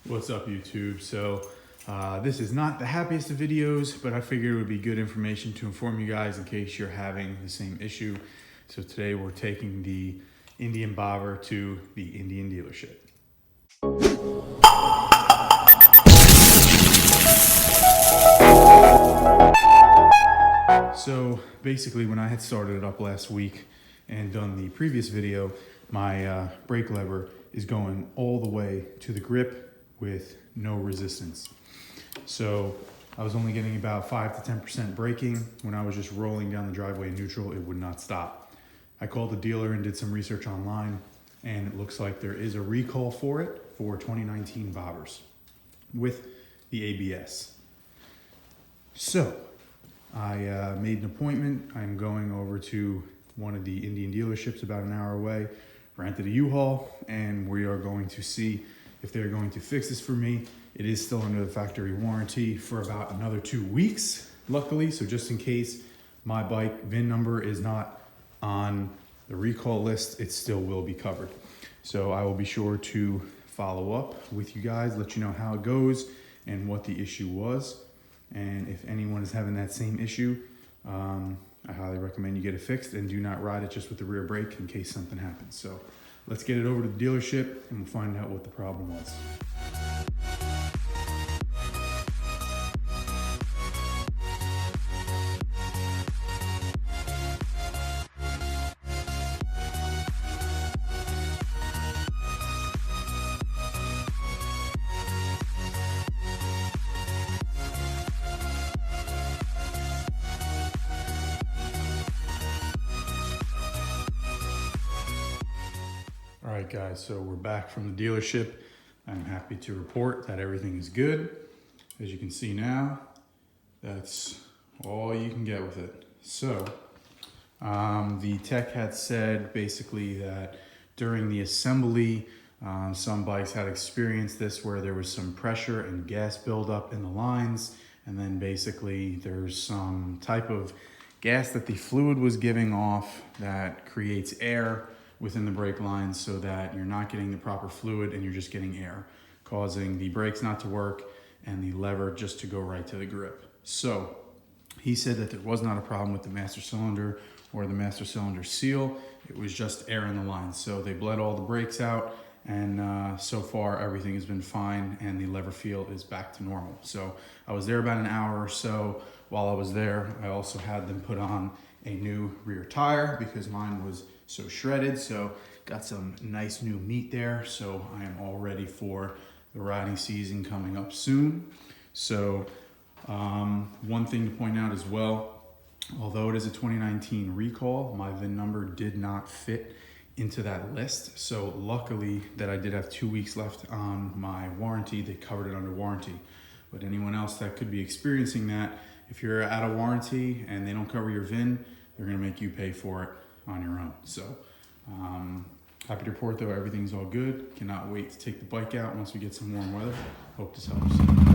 What's up, YouTube? So this is not the happiest of videos, but I figured it would be good information to inform you guys in case you're having the same issue. So today we're taking the Indian Bobber to the Indian dealership. So basically, when I had started it up last week and done the previous video, my brake lever is going all the way to the grip with no resistance. So I was only getting about 5 to 10% braking. When I was just rolling down the driveway in neutral, it would not stop. I called the dealer and did some research online, and it looks like there is a recall for it for 2019 Bobbers with the ABS. So I made an appointment. I'm going over to one of the Indian dealerships about an hour away, rented a U-Haul, and we are going to see if they're going to fix this for me. It is still under the factory warranty for about another 2 weeks, luckily. So just in case my bike VIN number is not on the recall list, it still will be covered. So I will be sure to follow up with you guys, let you know how it goes and what the issue was. And if anyone is having that same issue, I highly recommend you get it fixed and do not ride it just with the rear brake in case something happens. So let's get it over to the dealership and we'll find out what the problem was. All right, guys, so we're back from the dealership. I'm happy to report that everything is good. As you can see now, that's all you can get with it. So the tech had said basically that during the assembly, some bikes had experienced this where there was some pressure and gas buildup in the lines. And then basically there's some type of gas that the fluid was giving off that creates air within the brake lines so that you're not getting the proper fluid and you're just getting air, causing the brakes not to work and the lever just to go right to the grip. So he said that there was not a problem with the master cylinder or the master cylinder seal. It was just air in the lines. So they bled all the brakes out, and so far everything has been fine and the lever feel is back to normal. So I was there about an hour or so. While I was there, I also had them put on a new rear tire because mine was so shredded. So got some nice new meat there. So I am all ready for the riding season coming up soon. So one thing to point out as well, although it is a 2019 recall, my VIN number did not fit into that list. So luckily that I did have 2 weeks left on my warranty, they covered it under warranty. But anyone else that could be experiencing that, if you're out of warranty and they don't cover your VIN, they're gonna make you pay for it on your own. So happy to report though, everything's all good. Cannot wait to take the bike out once we get some warm weather. Hope this helps.